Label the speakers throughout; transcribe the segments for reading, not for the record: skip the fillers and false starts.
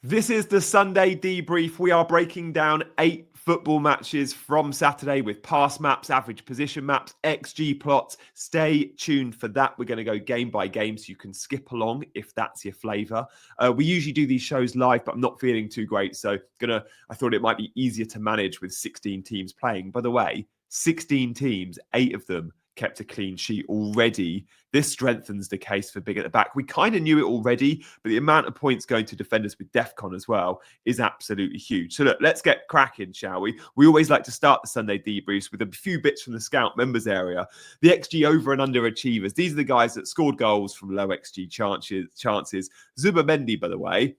Speaker 1: This is the Sunday debrief. We are breaking down 8 football matches from Saturday with pass maps, average position maps, XG plots. Stay tuned for that. We're going to go game by game so you can skip along if that's your flavour. We usually do these shows live, but I'm not feeling too great. So I thought it might be easier to manage with 16 teams playing. By the way, 16 teams, 8 of them kept a clean sheet already. This strengthens the case for big at the back. We kind of knew it already, but the amount of points going to defenders with DEFCON as well is absolutely huge. So look, let's get cracking, shall we? We always like to start the Sunday debriefs with a few bits from the Scout members area. The XG over and under achievers. These are the guys that scored goals from low XG chances. Zuba-Mendy, by the way,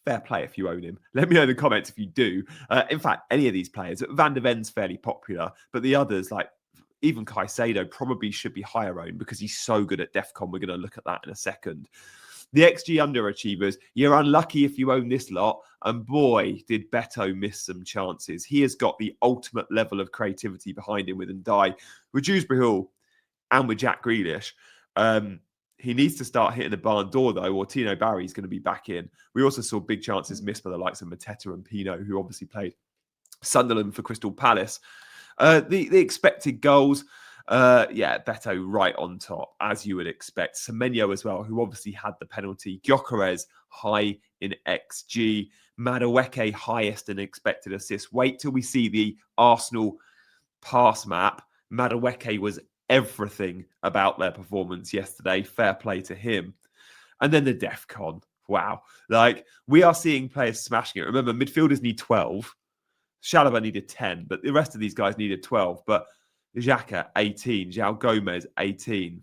Speaker 1: fair play if you own him. Let me know in the comments if you do. In fact, any of these players. Van der Ven's fairly popular, but the others, like even Caicedo, probably should be higher owned because he's so good at DEFCON. We're going to look at that in a second. The XG underachievers, you're unlucky if you own this lot. And boy, did Beto miss some chances. He has got the ultimate level of creativity behind him with Ndai, with Dewsbury Hall and with Jack Grealish. He needs to start hitting the barn door, though, or Tino Barry's going to be back in. We also saw big chances missed by the likes of Mateta and Pino, who obviously played Sunderland for Crystal Palace. The expected goals, Beto right on top, as you would expect. Semenyo as well, who obviously had the penalty. Gyokeres high in XG. Madueke highest in expected assists. Wait till we see the Arsenal pass map. Madueke was everything about their performance yesterday. Fair play to him. And then the DEFCON. Wow. Like, we are seeing players smashing it. Remember, midfielders need 12. Chalobah needed 10, but the rest of these guys needed 12. But Xhaka, 18. Joao Gomez, 18.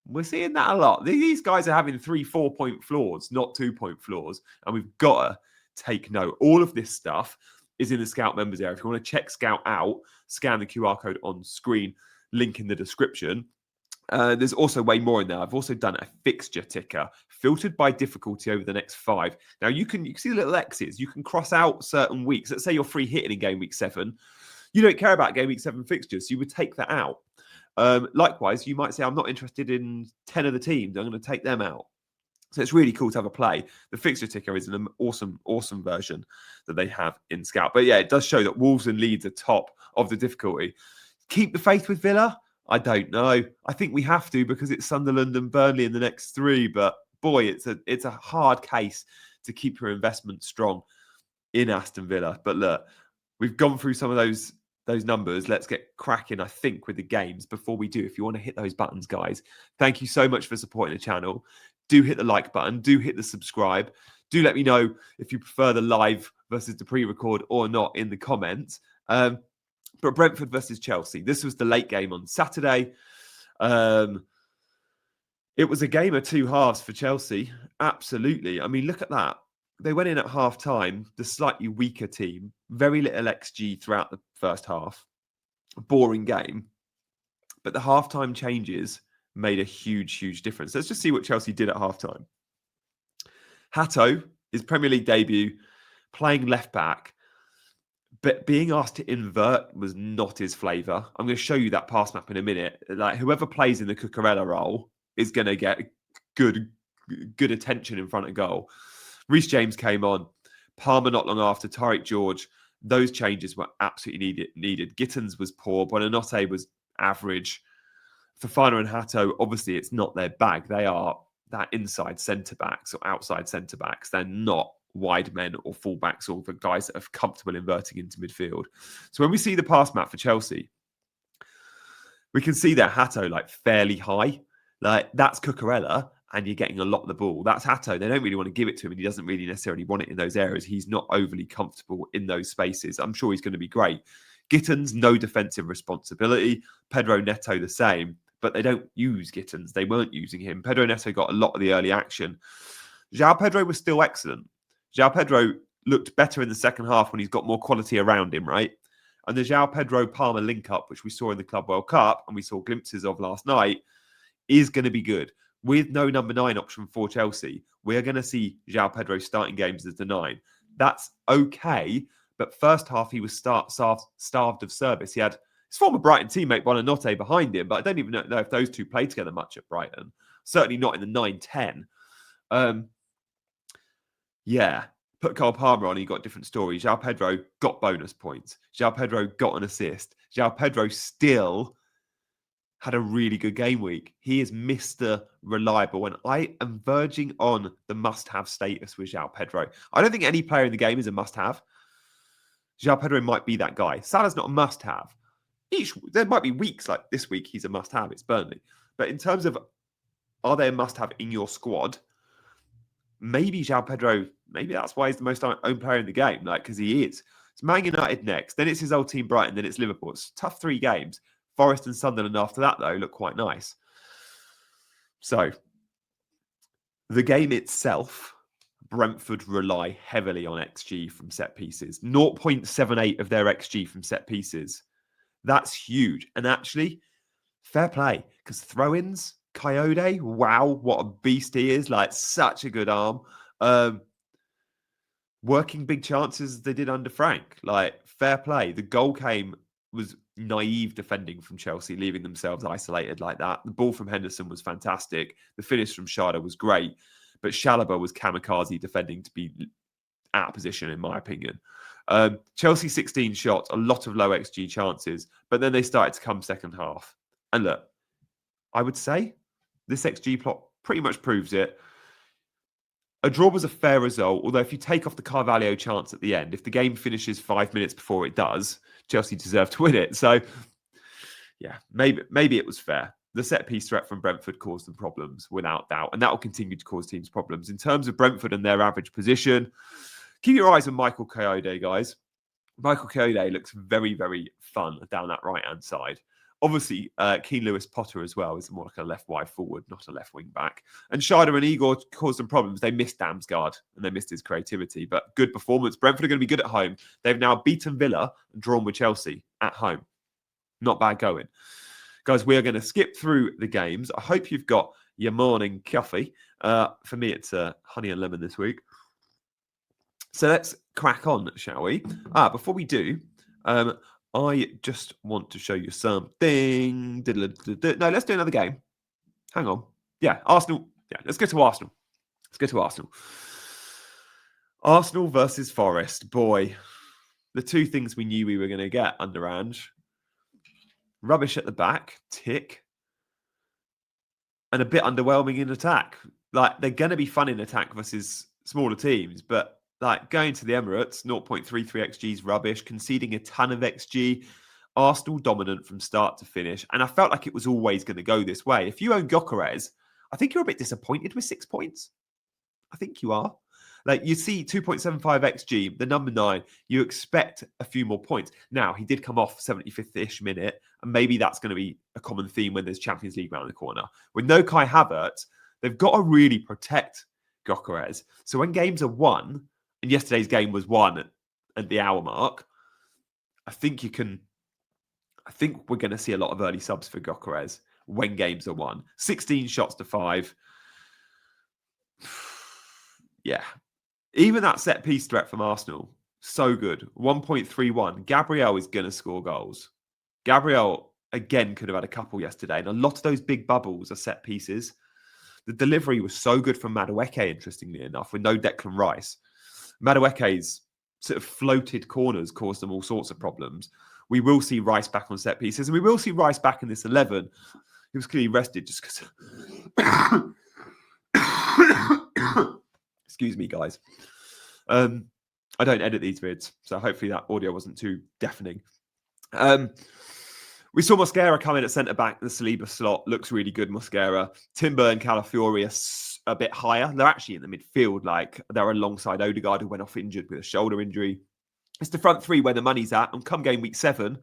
Speaker 1: We're seeing that a lot. These guys are having 3-4 point floors, not 2-point floors. And we've got to take note. All of this stuff is in the Scout members area. If you want to check Scout out, scan the QR code on screen, link in the description. There's also way more in there. I've also done a fixture ticker filtered by difficulty over the next 5. Now you can see the little X's. You can cross out certain weeks. Let's say you're free hitting in game week 7. You don't care about game week 7 fixtures, so you would take that out. Likewise, you might say, I'm not interested in 10 of the teams. I'm going to take them out. So it's really cool to have a play. The fixture ticker is an awesome version that they have in Scout. But yeah, it does show that Wolves and Leeds are top of the difficulty. Keep the faith with Villa? I don't know. I think we have to because it's Sunderland and Burnley in the next 3. But boy, it's a hard case to keep your investment strong in Aston Villa. But look, we've gone through some of those numbers. Let's get cracking, I think, with the games. Before we do, if you want to hit those buttons, guys, thank you so much for supporting the channel. Do hit the like button. Do hit the subscribe. Do let me know if you prefer the live versus the pre-record or not in the comments. But Brentford versus Chelsea. This was the late game on Saturday. It was a game of 2 halves for Chelsea. Absolutely. I mean, look at that. They went in at half-time, the slightly weaker team. Very little XG throughout the first half. Boring game. But the half-time changes made a huge difference. Let's just see what Chelsea did at half-time. Hato, his Premier League debut, playing left-back. But being asked to invert was not his flavour. I'm going to show you that pass map in a minute. Like, whoever plays in the Cucurella role is going to get good attention in front of goal. Reece James came on. Palmer not long after. Tariq George. Those changes were absolutely needed. Gittins was poor. Buonanotte was average. Fofana and Hato, obviously, it's not their bag. They are that inside centre-backs or outside centre-backs. They're not wide men or fullbacks or the guys that are comfortable inverting into midfield. So when we see the pass map for Chelsea, we can see that Hato like fairly high. Like that's Cucurella and you're getting a lot of the ball. That's Hato. They don't really want to give it to him and he doesn't really necessarily want it in those areas. He's not overly comfortable in those spaces. I'm sure he's going to be great. Gittins, no defensive responsibility. Pedro Neto, the same. But they don't use Gittins. They weren't using him. Pedro Neto got a lot of the early action. Joao Pedro was still excellent. Joao Pedro looked better in the second half when he's got more quality around him, right? And the Joao Pedro-Palmer link-up, which we saw in the Club World Cup and we saw glimpses of last night, is going to be good. With no number 9 option for Chelsea, we're going to see Joao Pedro starting games as the 9. That's okay, but first half he was starved of service. He had his former Brighton teammate Buonanotte behind him, but I don't even know if those two played together much at Brighton. Certainly not in the 9-10. Yeah. Put Cole Palmer on, he got different stories. Joao Pedro got bonus points. Joao Pedro got an assist. Joao Pedro still had a really good game week. He is Mr. Reliable, and I am verging on the must-have status with Joao Pedro. I don't think any player in the game is a must-have. Joao Pedro might be that guy. Salah's not a must-have. There might be weeks like this week he's a must-have. It's Burnley. But in terms of are they a must-have in your squad, maybe Joao Pedro, maybe that's why he's the most owned player in the game, like, because he is. It's Man United next, then it's his old team Brighton, then it's Liverpool. It's tough 3 games. Forest and Sunderland after that, though, look quite nice. So, the game itself, Brentford rely heavily on XG from set pieces. 0.78 of their XG from set pieces. That's huge. And actually, fair play, because throw-ins, Coyote, wow, what a beast he is. Like, such a good arm. Working big chances as they did under Frank. Like, fair play. The goal was naive defending from Chelsea, leaving themselves isolated like that. The ball from Henderson was fantastic. The finish from Schade was great. But Chalobah was kamikaze defending to be out of position, in my opinion. Chelsea 16 shots, a lot of low XG chances, but then they started to come second half. And look, I would say this XG plot pretty much proves it. A draw was a fair result, although if you take off the Carvalho chance at the end, if the game finishes 5 minutes before it does, Chelsea deserve to win it. So, yeah, maybe it was fair. The set-piece threat from Brentford caused them problems, without doubt, and that will continue to cause teams problems. In terms of Brentford and their average position, keep your eyes on Michael Coyote, guys. Michael Coyote looks very, very fun down that right-hand side. Obviously, Keane Lewis Potter as well is more like a left wide forward, not a left wing back. And Schade and Igor caused some problems. They missed Damsgaard and they missed his creativity, but good performance. Brentford are going to be good at home. They've now beaten Villa and drawn with Chelsea at home. Not bad going. Guys, we are going to skip through the games. I hope you've got your morning coffee. For me, it's honey and lemon this week. So let's crack on, shall we? Before we do, I just want to show you something. No, let's do another game. Hang on. Yeah, Arsenal. Yeah, let's go to Arsenal. Arsenal versus Forest. Boy, the 2 things we knew we were going to get under Ange. Rubbish at the back, tick. And a bit underwhelming in attack. Like, they're going to be fun in attack versus smaller teams, but like going to the Emirates, 0.33 XG is rubbish, conceding a ton of XG. Arsenal dominant from start to finish. And I felt like it was always going to go this way. If you own Gyokeres, I think you're a bit disappointed with 6 points. I think you are. Like, you see 2.75 XG, the number 9, you expect a few more points. Now, he did come off 75th-ish minute, and maybe that's going to be a common theme when there's Champions League around the corner. With no Kai Havertz, they've got to really protect Gyokeres. So when games are won, and yesterday's game was won at the hour mark, I think we're going to see a lot of early subs for Gyokeres when games are won. 16 shots to 5. Yeah. Even that set-piece threat from Arsenal, so good. 1.31. Gabriel is going to score goals. Gabriel, again, could have had a couple yesterday. And a lot of those big bubbles are set pieces. The delivery was so good from Madueke, interestingly enough, with no Declan Rice. Madueke's sort of floated corners caused them all sorts of problems. We will see Rice back on set pieces, and we will see Rice back in this 11. He was clearly rested just because... Excuse me, guys. I don't edit these vids, so hopefully that audio wasn't too deafening. We saw Mosquera come in at centre-back. The Saliba slot looks really good, Mosquera. Timber and Calafiori are a bit higher. They're actually in the midfield. Like, they're alongside Odegaard, who went off injured with a shoulder injury. It's the front 3 where the money's at. And come game week 7,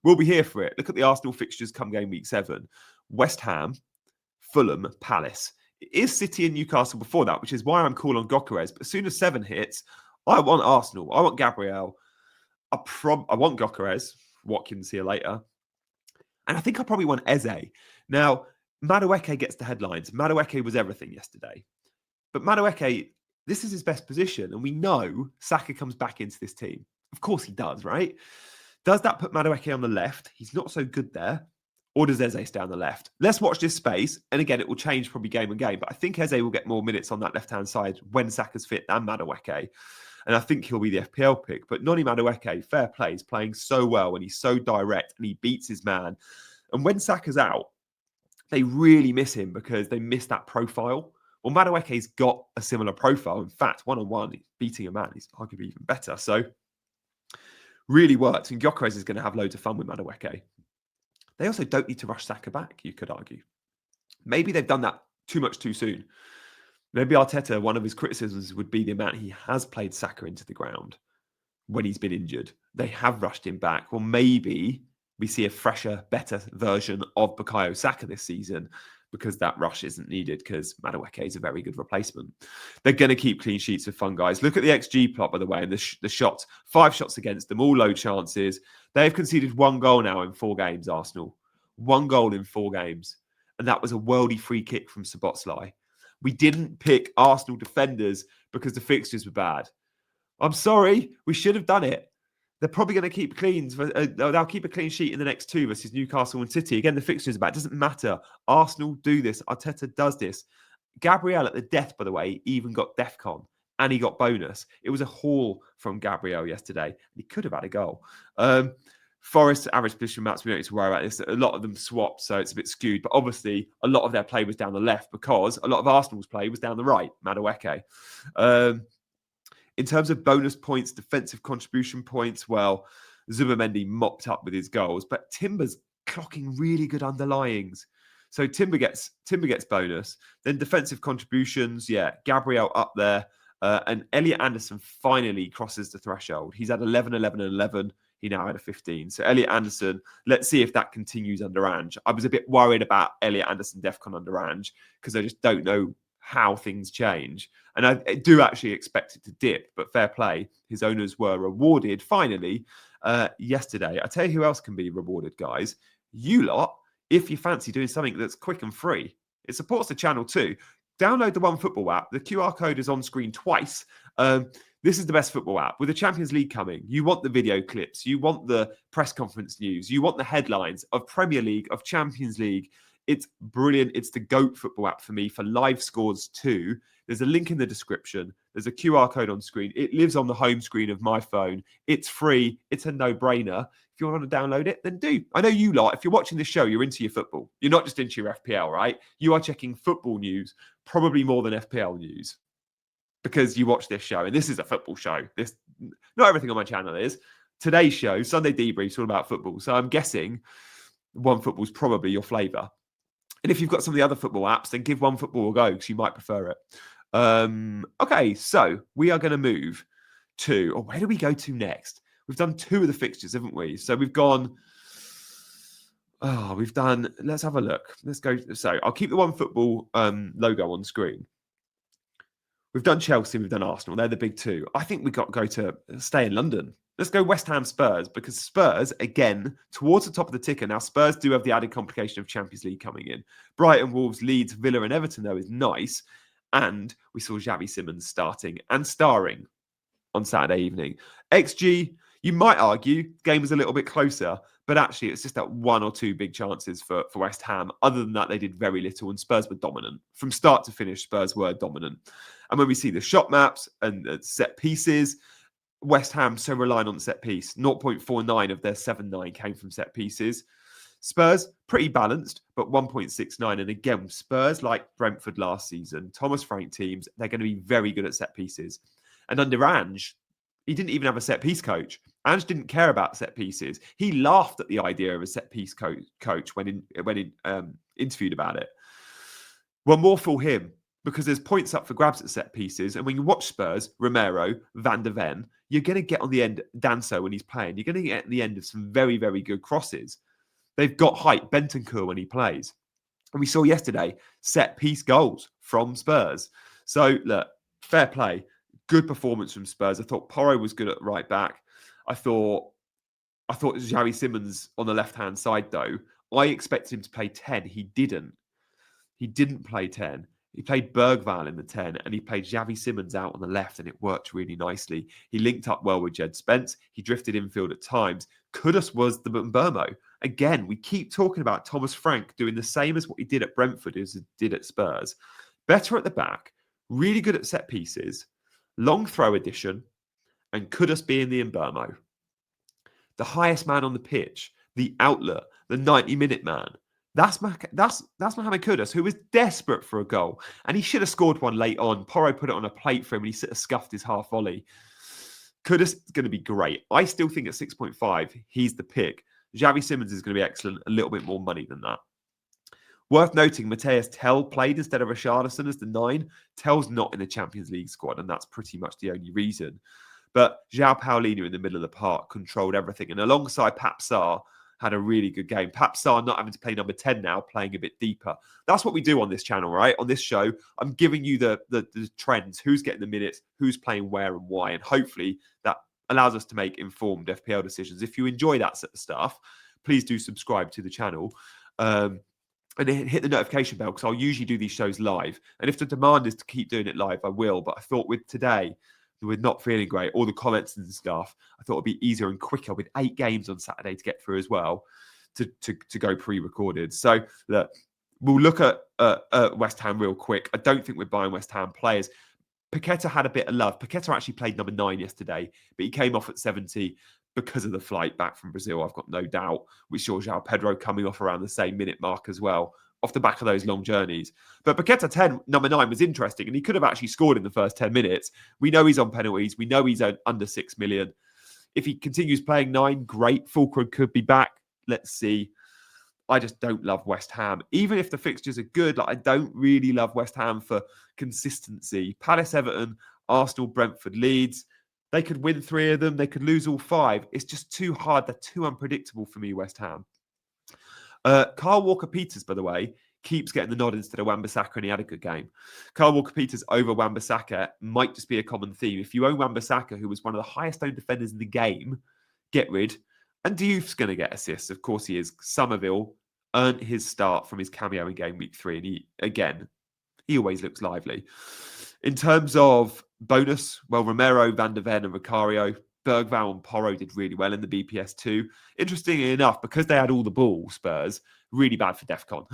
Speaker 1: we'll be here for it. Look at the Arsenal fixtures come game week 7. West Ham, Fulham, Palace. It is City and Newcastle before that, which is why I'm cool on Gyokeres. But as soon as 7 hits, I want Arsenal. I want Gabriel. I want Gyokeres. Watkins, see you later. And I think I probably want Eze. Now, Madueke gets the headlines. Madueke was everything yesterday. But Madueke, this is his best position. And we know Saka comes back into this team. Of course he does, right? Does that put Madueke on the left? He's not so good there. or does Eze stay on the left? Let's watch this space. And again, it will change probably game on game. But I think Eze will get more minutes on that left-hand side when Saka's fit than Madueke. And I think he'll be the FPL pick. But Noni Madueke, fair play, he's playing so well and he's so direct and he beats his man. And when Saka's out, they really miss him because they miss that profile. Well, Madueke's got a similar profile. In fact, one-on-one, beating a man is arguably even better. So really works. And Gyokeres is going to have loads of fun with Madueke. They also don't need to rush Saka back, you could argue. Maybe they've done that too much too soon. Maybe Arteta, one of his criticisms would be the amount he has played Saka into the ground when he's been injured. They have rushed him back. Well, maybe we see a fresher, better version of Bukayo Saka this season because that rush isn't needed because Madueke is a very good replacement. They're going to keep clean sheets with fun, guys. Look at the XG plot, by the way, and the shots. 5 shots against them, all low chances. They've conceded 1 goal now in 4 games, Arsenal. 1 goal in 4 games. And that was a worldy free kick from Szoboszlai. We didn't pick Arsenal defenders because the fixtures were bad. I'm sorry, we should have done it. They're probably going to keep cleans. They'll keep a clean sheet in the next 2 versus Newcastle and City. Again, the fixtures are bad. It doesn't matter. Arsenal do this. Arteta does this. Gabriel at the death, by the way, even got DEFCON and he got bonus. It was a haul from Gabriel yesterday. He could have had a goal. Forest average position maps, we don't need to worry about this. A lot of them swapped, so it's a bit skewed. But obviously, a lot of their play was down the left because a lot of Arsenal's play was down the right. Madueke. In terms of bonus points, defensive contribution points, well, Zubimendi mopped up with his goals, but Timber's clocking really good underlyings. So Timber gets bonus. Then defensive contributions, yeah, Gabriel up there. And Elliot Anderson finally crosses the threshold. He's had 11, 11, and 11. He now had a 15. So Elliot Anderson, let's see if that continues under Ange. I was a bit worried about Elliot Anderson DEFCON under Ange because I just don't know how things change. And I do actually expect it to dip, but fair play. His owners were rewarded finally yesterday. I tell you who else can be rewarded, guys. You lot, if you fancy doing something that's quick and free. It supports the channel too. Download the OneFootball app. The QR code is on screen twice. This is the best football app. With the Champions League coming, you want the video clips, you want the press conference news, you want the headlines of Premier League, of Champions League. It's brilliant. It's the GOAT football app for me for live scores too. There's a link in the description. There's a QR code on screen. It lives on the home screen of my phone. It's free. It's a no-brainer. If you want to download it, then do. I know you lot, if you're watching this show, you're into your football. You're not just into your FPL, right? You are checking football news, probably more than FPL news, because you watch this show. And this is a football show. Not everything on my channel is. Today's show, Sunday Debrief, is all about football. So I'm guessing OneFootball is probably your flavour. And if you've got some of the other football apps, then give OneFootball a go because you might prefer it. Okay, so we are going to move to, where do we go to next? We've done 2 of the fixtures, haven't we? So we've done, let's have a look. Let's go. So I'll keep the OneFootball logo on screen. We've done Chelsea, we've done Arsenal. They're the big 2. I think we've got to go to stay in London. Let's go West Ham Spurs because Spurs, again, towards the top of the ticker. Now, Spurs do have the added complication of Champions League coming in. Brighton, Wolves, Leeds, Villa and Everton, though, is nice. And we saw Xavi Simons starting and starring on Saturday evening. XG, you might argue, game was a little bit closer, but actually it's just that 1 or 2 big chances for West Ham. Other than that, they did very little and Spurs were dominant. From start to finish, Spurs were dominant. And when we see the shot maps and set pieces, West Ham so reliant on set piece. 0.49 of their 7.9 came from set pieces. Spurs, pretty balanced, but 1.69. And again, Spurs, like Brentford last season, Thomas Frank teams, they're going to be very good at set pieces. And under Ange, he didn't even have a set piece coach. Ange didn't care about set pieces. He laughed at the idea of a set piece coach when interviewed about it. Well, more for him, because there's points up for grabs at set pieces. And when you watch Spurs, Romero, Van der Ven, you're going to get on the end, Danso when he's playing, you're going to get at the end of some very, very good crosses. They've got height, Bentancur when he plays. And we saw yesterday, set piece goals from Spurs. So, look, fair play. Good performance from Spurs. I thought Porro was good at right back. I thought Xavi Simons on the left-hand side, though. I expected him to play 10. He didn't. He didn't play 10. He played Bergvall in the 10 and he played Xavi Simons out on the left and it worked really nicely. He linked up well with Jed Spence. He drifted infield at times. Kudus was the Mbeumo Again, we keep talking about Thomas Frank doing the same as what he did at Brentford as he did at Spurs. Better at the back, really good at set pieces, long throw addition, and Kudus being the Mbermo. The highest man on the pitch, the outlet, the 90-minute man. That's Mohamed Kudus, who was desperate for a goal. And he should have scored one late on. Porro put it on a plate for him and he sort of scuffed his half volley. Kudus is going to be great. I still think at 6.5, he's the pick. Xavi Simons is going to be excellent, a little bit more money than that. Worth noting, Matthias Tell played instead of Richarlison as the 9. Tell's not in the Champions League squad, and that's pretty much the only reason. But Joao Pedro in the middle of the park controlled everything. And alongside Pape Sarr, had a really good game. Pape Sarr not having to play number 10 now, playing a bit deeper. That's what we do on this channel, right? On this show, I'm giving you the trends, who's getting the minutes, who's playing where and why. And hopefully that allows us to make informed FPL decisions. If you enjoy that sort of stuff, please do subscribe to the channel. And hit the notification bell because I'll usually do these shows live. And if the demand is to keep doing it live, I will. But I thought with today, with not feeling great, all the comments and stuff, I thought it'd be easier and quicker with 8 games on Saturday to get through as well to go pre-recorded. So look, we'll look at West Ham real quick. I don't think we're buying West Ham players. Paqueta had a bit of love. Paqueta actually played number 9 yesterday, but he came off at 70 because of the flight back from Brazil, I've got no doubt. We saw Joao Pedro coming off around the same minute mark as well, off the back of those long journeys. But Paqueta 10, number 9, was interesting, and he could have actually scored in the first 10 minutes. We know he's on penalties. We know he's under 6 million. If he continues playing 9, great. Fulcrum could be back. Let's see. I just don't love West Ham. Even if the fixtures are good, I don't really love West Ham for consistency. Palace, Everton, Arsenal, Brentford, Leeds. They could win 3 of them. They could lose all 5. It's just too hard. They're too unpredictable for me, West Ham. Kyle Walker-Peters, by the way, keeps getting the nod instead of Wan-Bissaka, and he had a good game. Kyle Walker-Peters over Wan-Bissaka might just be a common theme. If you own Wan-Bissaka, who was one of the highest owned defenders in the game, get rid. And Diouf's going to get assists. Of course he is. Somerville earned his start from his cameo in game week 3. And he always looks lively. In terms of bonus, well, Romero, Van der Ven and Vicario, Bergvall and Porro did really well in the BPS too. Interestingly enough, because they had all the ball, Spurs, really bad for DEFCON.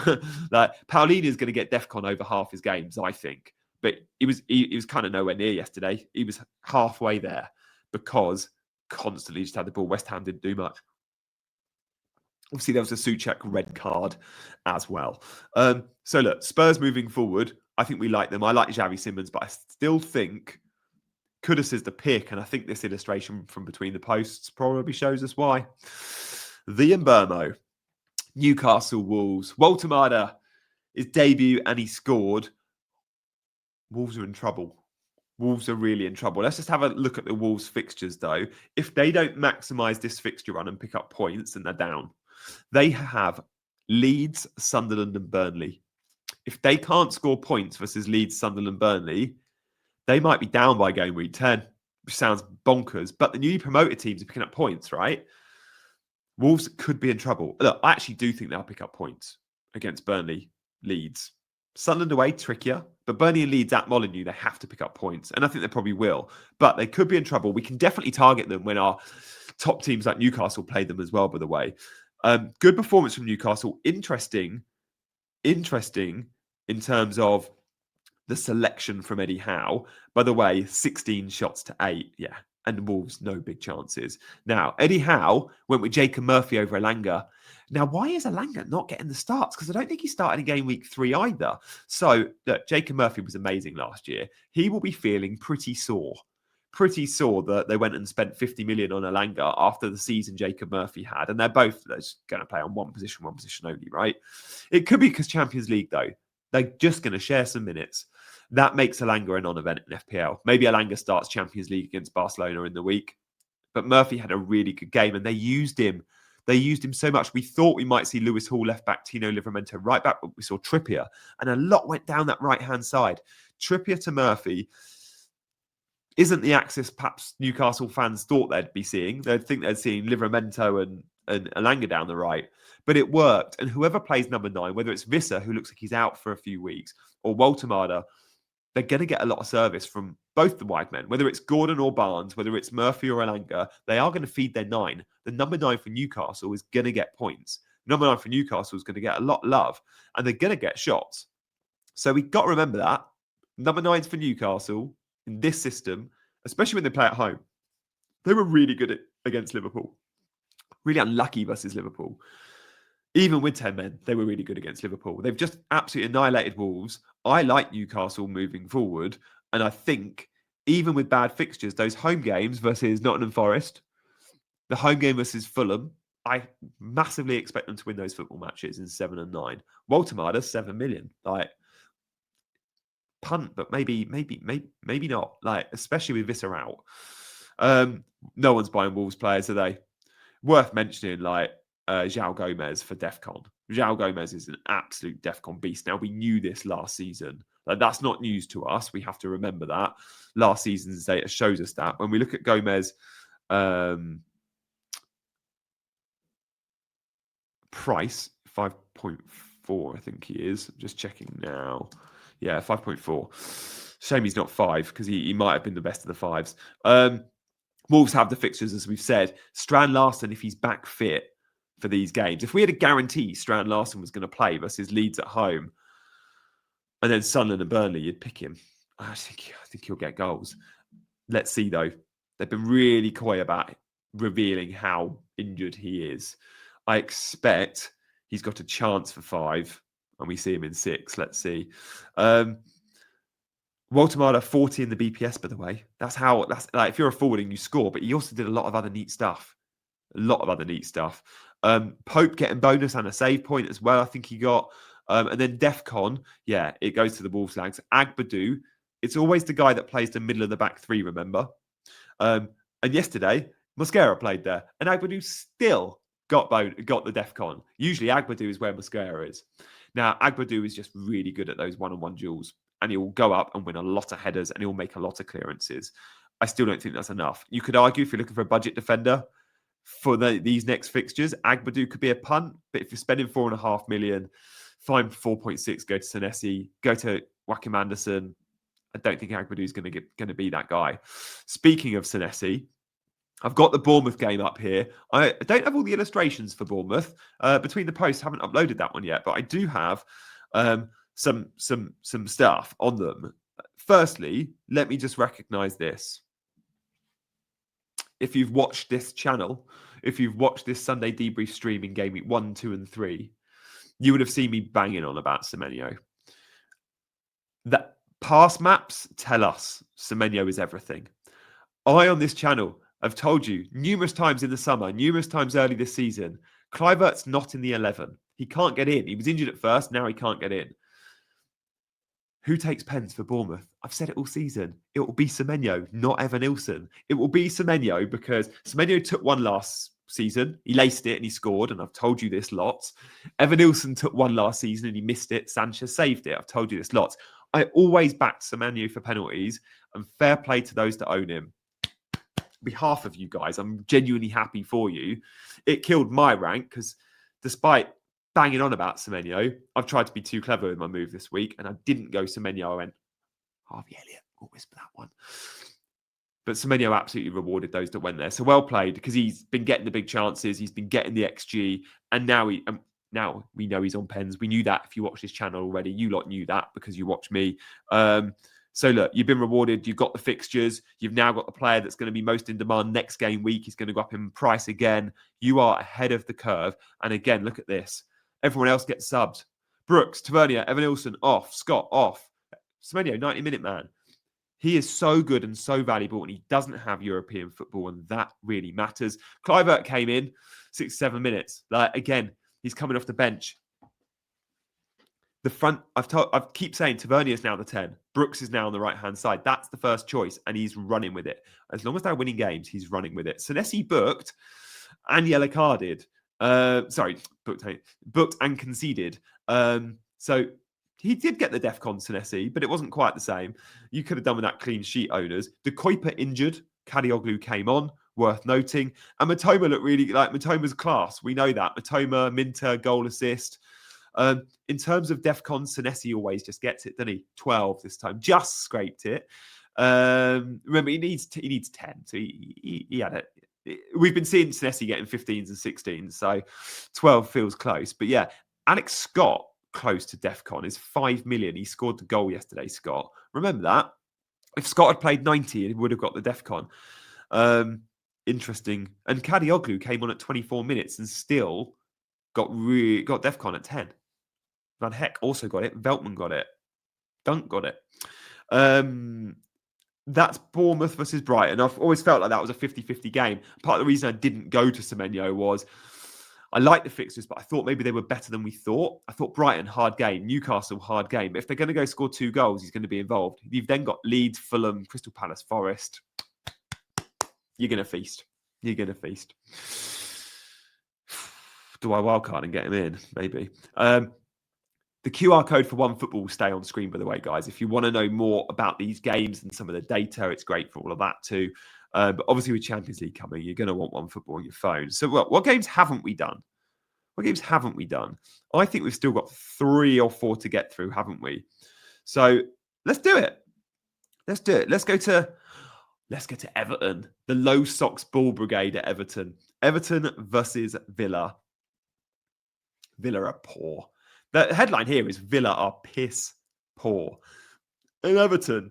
Speaker 1: Like, Paulini is going to get DEFCON over half his games, I think. But he was kind of nowhere near yesterday. He was halfway there because constantly just had the ball. West Ham didn't do much. Obviously, there was a Souček red card as well. So look, Spurs moving forward, I think we like them. I like Xavi Simons, but I still think Kudus is the pick, and I think this illustration from between the posts probably shows us why. The Mbermo, Newcastle Wolves. Walter Marda, his debut, and he scored. Wolves are in trouble. Wolves are really in trouble. Let's just have a look at the Wolves fixtures, though. If they don't maximise this fixture run and pick up points, then they're down. They have Leeds, Sunderland and Burnley. If they can't score points versus Leeds, Sunderland, Burnley, they might be down by game week 10, which sounds bonkers. But the newly promoted teams are picking up points, right? Wolves could be in trouble. Look, I actually do think they'll pick up points against Burnley, Leeds. Sunderland away, trickier. But Burnley and Leeds at Molineux, they have to pick up points. And I think they probably will. But they could be in trouble. We can definitely target them when our top teams like Newcastle play them as well, by the way. Good performance from Newcastle. Interesting in terms of the selection from Eddie Howe. By the way, 16 shots to 8. Yeah. And Wolves, no big chances. Now, Eddie Howe went with Jacob Murphy over Elanga. Now, why is Elanga not getting the starts? Because I don't think he started in game week 3 either. So, look, Jacob Murphy was amazing last year. He will be feeling pretty sore. Pretty sore that they went and spent 50 million on Elanga after the season Jacob Murphy had. And they're both going to play on one position only, right? It could be because Champions League, though. They're just going to share some minutes. That makes Elanga a non-event in FPL. Maybe Elanga starts Champions League against Barcelona in the week. But Murphy had a really good game and they used him. They used him so much. We thought we might see Lewis Hall left back, Tino Livramento right back, but we saw Trippier. And a lot went down that right-hand side. Trippier to Murphy isn't the axis perhaps Newcastle fans thought they'd be seeing. They'd think they'd seen Livramento and Elanga down the right. But it worked. And whoever plays number 9, whether it's Visser, who looks like he's out for a few weeks, or Walter Marda, they're going to get a lot of service from both the wide men, whether it's Gordon or Barnes, whether it's Murphy or Elanga. They are going to feed their 9. The number 9 for Newcastle is going to get points. Number 9 for Newcastle is going to get a lot of love, and they're going to get shots. So we've got to remember that. Number 9s for Newcastle in this system, especially when they play at home, they were really good against Liverpool. Really unlucky versus Liverpool. Even with 10 men, they were really good against Liverpool. They've just absolutely annihilated Wolves. I like Newcastle moving forward. And I think even with bad fixtures, those home games versus Nottingham Forest, the home game versus Fulham, I massively expect them to win those football matches in 7 and 9. Walter 7 million. Like, punt, but maybe not. Like, especially with Visser out. No one's buying Wolves players, are they? Worth mentioning, like, Joao Gomez for DEFCON. Joao Gomez is an absolute DEFCON beast. Now, we knew this last season. Like, that's not news to us. We have to remember that. Last season's data shows us that. When we look at Gomez price, 5.4, I think he is. Just checking now. Yeah, 5.4. Shame he's not 5 because he might have been the best of the 5s. Wolves have the fixtures, as we've said. Strand Larsen, if he's back fit for these games. If we had a guarantee Strand Larsen was going to play versus Leeds at home, and then Sunderland and Burnley, you'd pick him. I think he'll get goals. Let's see, though. They've been really coy about revealing how injured he is. I expect he's got a chance for 5, and we see him in 6. Let's see. Walter 40 in the BPS, by the way. That's like, if you're a forward and you score, but he also did a lot of other neat stuff. Pope getting bonus and a save point as well, I think he got. And then DEFCON, yeah, it goes to the Wolves lags. Agbadou, it's always the guy that plays the middle of the back 3, remember? And yesterday, Mosquera played there, and Agbadou still got the DEFCON. Usually Agbadou is where Mosquera is. Now, Agbadou is just really good at those one-on-one duels, and he will go up and win a lot of headers, and he will make a lot of clearances. I still don't think that's enough. You could argue, if you're looking for a budget defender for these next fixtures, Agbadou could be a punt, but if you're spending 4.5 million, find 4.6, go to Senesi, go to Joachim Anderson. I don't think Agbadou is going to be that guy. Speaking of Senesi, I've got the Bournemouth game up here. I don't have all the illustrations for Bournemouth. Between the posts, haven't uploaded that one yet, but I do have some stuff on them. Firstly, let me just recognize this. If you've watched this channel, if you've watched this Sunday debrief stream in Gameweek 1, 2, and 3, you would have seen me banging on about Semenyo. That pass maps tell us Semenyo is everything. I, on this channel, have told you numerous times in the summer, numerous times early this season, Kluivert's not in the 11. He can't get in. He was injured at first. Now he can't get in. Who takes pens for Bournemouth? I've said it all season. It will be Semenyo, not Evan Nilsson. It will be Semenyo because Semenyo took one last season. He laced it and he scored, and I've told you this lots. Evan Nilsson took one last season and he missed it. Sanchez saved it. I've told you this lots. I always backed Semenyo for penalties, and fair play to those that own him. On behalf of you guys, I'm genuinely happy for you. It killed my rank because despite banging on about Semenyo, I've tried to be too clever with my move this week, and I didn't go Semenyo. I went Harvey Elliott. I'll whisper that one. But Semenyo absolutely rewarded those that went there. So well played, because he's been getting the big chances. He's been getting the XG, and now we know he's on pens. We knew that if you watch this channel already. You lot knew that because you watch me. So look, you've been rewarded. You've got the fixtures. You've now got the player that's going to be most in demand next game week. He's going to go up in price again. You are ahead of the curve. And again, look at this. Everyone else gets subbed. Brooks, Tavernier, Evan Nilsson, off. Scott, off. Semenyo, 90-minute man. He is so good and so valuable, and he doesn't have European football, and that really matters. Kluivert came in 6-7 minutes. Again, he's coming off the bench. The front, I keep saying Tavernier is now the 10. Brooks is now on the right-hand side. That's the first choice, and he's running with it. As long as they're winning games, he's running with it. Senesi booked and yellow carded. Booked and conceded. So he did get the DEFCON Senesi, but it wasn't quite the same. You could have done with that clean sheet, owners. The Kuiper injured. Kadioglu came on, worth noting. And Matoma looked really like Matoma's class. We know that. Matoma, Minter, goal assist. In terms of DEFCON, Senesi always just gets it, doesn't he? 12 this time, just scraped it. Remember, he needs 10, so he had it. We've been seeing Senesi getting 15s and 16s, so 12 feels close. But yeah, Alex Scott, close to DEFCON, is 5 million. He scored the goal yesterday, Scott. Remember that? If Scott had played 90, he would have got the DEFCON. Interesting. And Kadioglu came on at 24 minutes and still got DEFCON at 10. Van Heck also got it. Veltman got it. Dunk got it. That's Bournemouth versus Brighton. I've always felt like that was a 50-50 game. Part of the reason I didn't go to Semenyo was I like the fixtures, but I thought maybe they were better than we thought. I thought Brighton, hard game. Newcastle, hard game. If they're going to go score 2 goals, he's going to be involved. You've then got Leeds, Fulham, Crystal Palace, Forest. You're going to feast. You're going to feast. Do I wildcard and get him in? Maybe. The QR code for OneFootball will stay on screen, by the way, guys. If you want to know more about these games and some of the data, it's great for all of that too. But obviously with Champions League coming, you're going to want OneFootball on your phone. So what games haven't we done? What games haven't we done? I think we've still got 3 or 4 to get through, haven't we? So let's do it. Let's do it. Let's go to Everton. The Low Socks Ball Brigade at Everton. Everton versus Villa. Villa are poor. The headline here is Villa are piss poor. And Everton,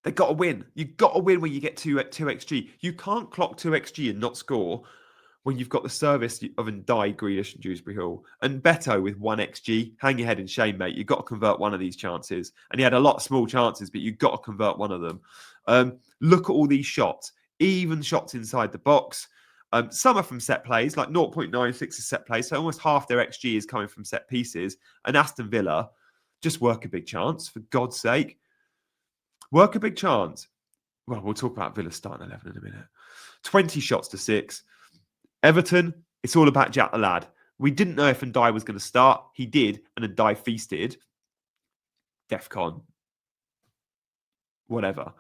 Speaker 1: they've got to win. You've got to win when you get 2 XG. You can't clock 2 XG and not score when you've got the service of Ndiaye, Grealish and Dewsbury Hall. And Beto with 1 XG. Hang your head in shame, mate. You've got to convert one of these chances. And he had a lot of small chances, but you've got to convert one of them. Look at all these shots. Even shots inside the box. Some are from set plays, like 0.96 is set plays. So almost half their XG is coming from set pieces. And Aston Villa, just work a big chance, for God's sake. Work a big chance. Well, we'll talk about Villa's starting 11 in a minute. 20 shots to 6. Everton, it's all about Jack the Lad. We didn't know if Ndiaye was going to start. He did, and Ndiaye feasted. DEFCON. Whatever.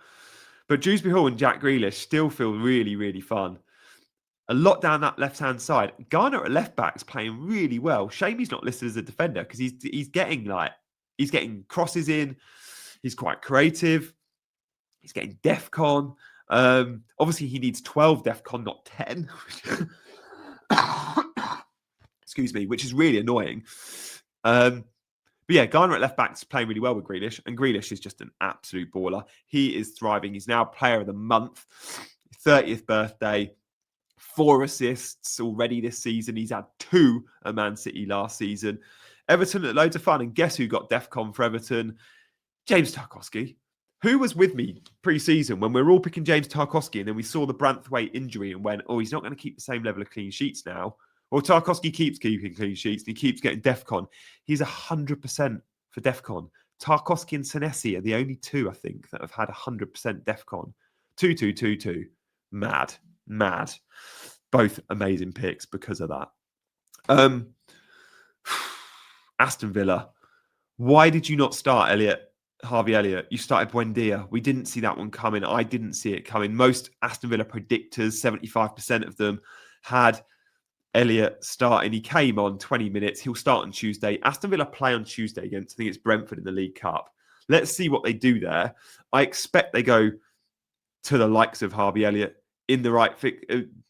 Speaker 1: But Dewsbury Hall and Jack Grealish still feel really, really fun. A lot down that left-hand side. Garner at left back is playing really well. Shame he's not listed as a defender because he's getting crosses in. He's quite creative. He's getting DEFCON. Obviously, he needs 12 DEFCON, not 10. Excuse me, which is really annoying. But yeah, Garner at left back is playing really well with Grealish, and Grealish is just an absolute baller. He is thriving. He's now player of the month, 30th birthday. 4 assists already this season. He's had 2 at Man City last season. Everton had loads of fun. And guess who got DEFCON for Everton? James Tarkowski. Who was with me pre-season when we were all picking James Tarkowski and then we saw the Branthwaite injury and went, oh, he's not going to keep the same level of clean sheets now. Well, Tarkowski keeps keeping clean sheets and he keeps getting DEFCON. He's 100% for DEFCON. Tarkowski and Senesi are the only 2, I think, that have had 100% DEFCON. 2-2-2-2. Mad. Both amazing picks because of that. Aston Villa. Why did you not start Harvey Elliott? You started Buendia. We didn't see that one coming. I didn't see it coming. Most Aston Villa predictors, 75% of them, had Elliott starting. He came on 20 minutes. He'll start on Tuesday. Aston Villa play on Tuesday against, I think it's Brentford in the League Cup. Let's see what they do there. I expect they go to the likes of Harvey Elliott in the right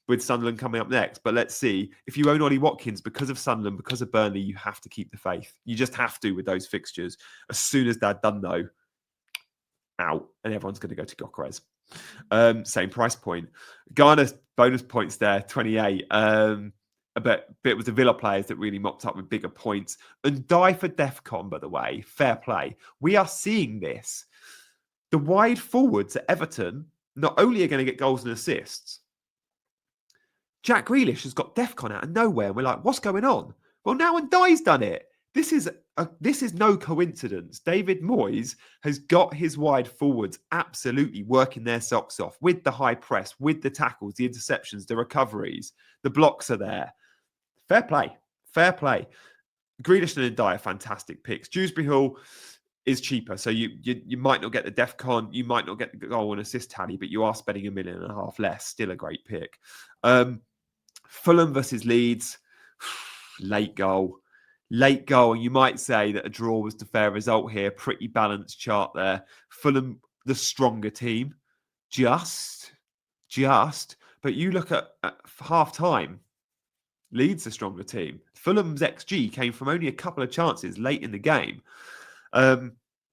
Speaker 1: with Sunderland coming up next. But let's see. If you own Ollie Watkins, because of Sunderland, because of Burnley, you have to keep the faith. You just have to with those fixtures. As soon as they're done, though, out. And everyone's going to go to Gyokeres. Same price point. Garner's bonus points there, 28. But it was the Villa players that really mopped up with bigger points. And Ndiaye for DEFCON, by the way. Fair play. We are seeing this. The wide forwards at Everton not only are going to get goals and assists, Jack Grealish has got DEFCON out of nowhere. And we're like, what's going on? Well, now Ndiaye's done it. This is no coincidence. David Moyes has got his wide forwards absolutely working their socks off with the high press, with the tackles, the interceptions, the recoveries. The blocks are there. Fair play. Grealish and Ndiaye are fantastic picks. Dewsbury Hall is cheaper. So you might not get the DEFCON, you might not get the goal and assist tally, but you are spending $1.5 million less. Still a great pick. Fulham versus Leeds. Late goal. Late goal, and you might say that a draw was the fair result here. Pretty balanced chart there. Fulham, the stronger team, just. But you look at half time, Leeds, the stronger team. Fulham's XG came from only a couple of chances late in the game.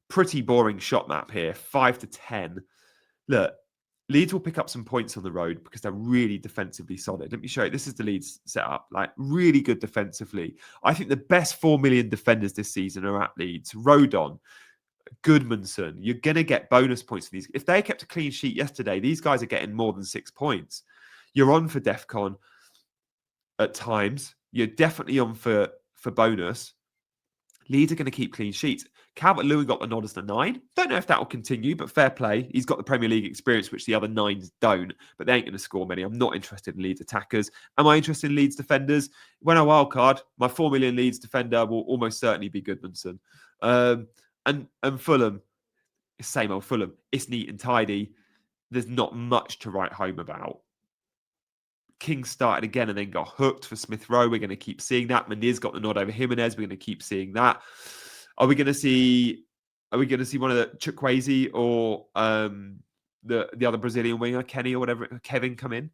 Speaker 1: Pretty boring shot map here, 5-10. Look, Leeds will pick up some points on the road because they're really defensively solid. Let me show you. This is the Leeds setup, like really good defensively. I think the best 4 million defenders this season are at Leeds. Rodon, Goodmanson. You're going to get bonus points for these. If they kept a clean sheet yesterday, these guys are getting more than 6 points. You're on for DEFCON at times. You're definitely on for bonus. Leeds are going to keep clean sheets. Calvert-Lewin got the nod as the 9. Don't know if that will continue, but fair play. He's got the Premier League experience, which the other 9s don't, but they ain't going to score many. I'm not interested in Leeds attackers. Am I interested in Leeds defenders? When I wildcard, my 4 million Leeds defender will almost certainly be Goodmanson. And Fulham, same old Fulham. It's neat and tidy. There's not much to write home about. King started again and then got hooked for Smith Rowe. We're going to keep seeing that. Meniz got the nod over Jimenez. We're going to keep seeing that. Are we going to see one of the Chukwueze or the other Brazilian winger, Kenny or whatever, Kevin come in?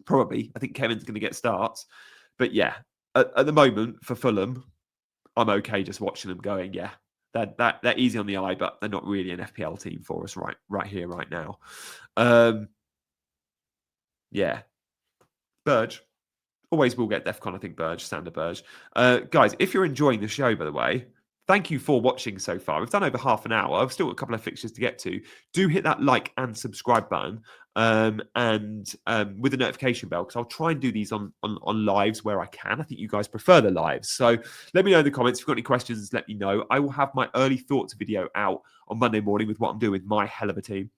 Speaker 1: Probably. I think Kevin's going to get starts. But yeah, at the moment for Fulham, I'm okay just watching them going, yeah, they're easy on the eye, but they're not really an FPL team for us right here, right now. Yeah. Burge. Always will get DEFCON, I think, Burge, Sander Burge. Guys, if you're enjoying the show, by the way, thank you for watching so far. We've done over half an hour. I've still got a couple of fixtures to get to. Do hit that like and subscribe button and with the notification bell, because I'll try and do these on lives where I can. I think you guys prefer the lives. So let me know in the comments. If you've got any questions, let me know. I will have my early thoughts video out on Monday morning with what I'm doing with my hell of a team.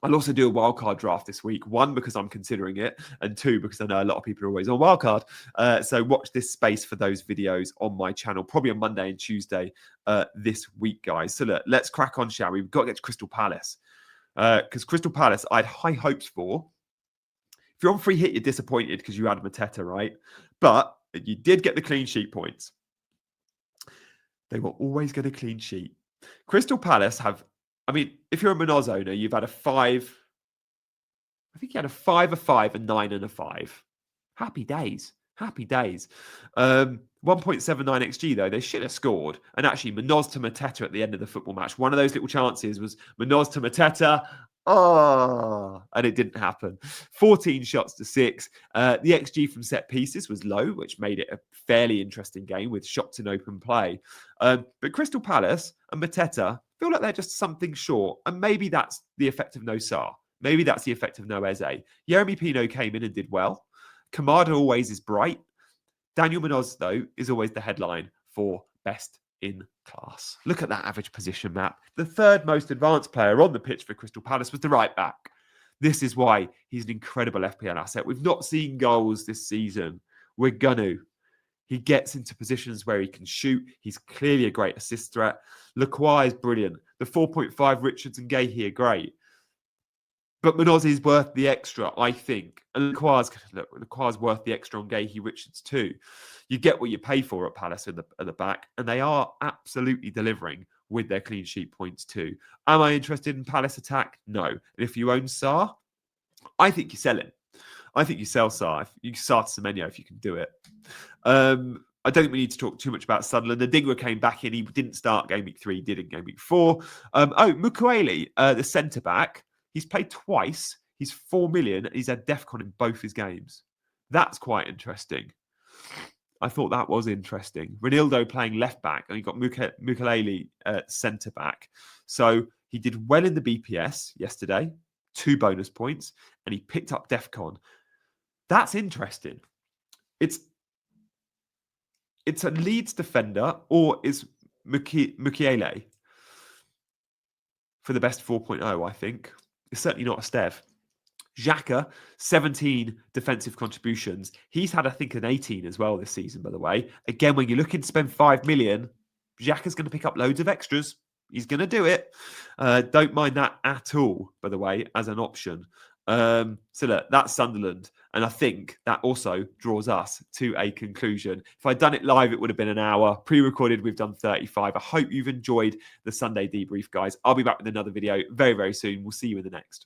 Speaker 1: I'll also do a wildcard draft this week. 1, because I'm considering it, and 2, because I know a lot of people are always on wildcard. So watch this space for those videos on my channel, probably on Monday and Tuesday this week, guys. So look, let's crack on, shall we? We've got to get to Crystal Palace. Because Crystal Palace, I had high hopes for. If you're on free hit, you're disappointed because you had Mateta, right? But you did get the clean sheet points. They were always going to clean sheet. Crystal Palace have... I mean, if you're a Manoz owner, you've had a 5. I think you had a 5, a 5, a 9, and a 5. Happy days. Happy days. 1.79 XG, though. They should have scored. And actually, Manoz to Mateta at the end of the football match. One of those little chances was Manoz to Mateta. Oh, and it didn't happen. 14 shots to 6. The XG from set pieces was low, which made it a fairly interesting game with shots in open play. But Crystal Palace and Mateta feel like they're just something short. And maybe that's the effect of no Sarr. Maybe that's the effect of no Eze. Yeremy Pino came in and did well. Kamada always is bright. Daniel Munoz, though, is always the headline for best in class. Look at that average position map. The third most advanced player on the pitch for Crystal Palace was the right back. This is why he's an incredible FPL asset. We've not seen goals this season. We're gonna. He gets into positions where he can shoot. He's clearly a great assist threat. Lacroix is brilliant. The 4.5 Richards and Gahey are great. But Munoz is worth the extra, I think. And Lacroix is worth the extra on Gahey Richards too. You get what you pay for at Palace at the back, and they are absolutely delivering with their clean sheet points too. Am I interested in Palace attack? No. And if you own Sarr, I think you sell him. I think you sell Sarr. You start Semenyo if you can do it. I don't think we need to talk too much about Sunderland. Adingra came back in. He didn't start game week 3. He did in game week 4. Mukwele, the centre-back, he's played twice. He's 4 million. He's had DEFCON in both his games. That's quite interesting. I thought that was interesting. Ronaldo playing left-back, and he got Mukwele centre-back. So he did well in the BPS yesterday. 2 bonus points. And he picked up DEFCON. That's interesting. It's a Leeds defender, or is Mukiele for the best 4.0, I think. It's certainly not a Stev. Xhaka, 17 defensive contributions. He's had, I think, an 18 as well this season, by the way. Again, when you're looking to spend 5 million, Xhaka's going to pick up loads of extras. He's going to do it. Don't mind that at all, by the way, as an option. So look, that's Sunderland. And I think that also draws us to a conclusion. If I'd done it live, it would have been an hour. Pre-recorded, we've done 35. I hope you've enjoyed the Sunday debrief, guys. I'll be back with another video very, very soon. We'll see you in the next.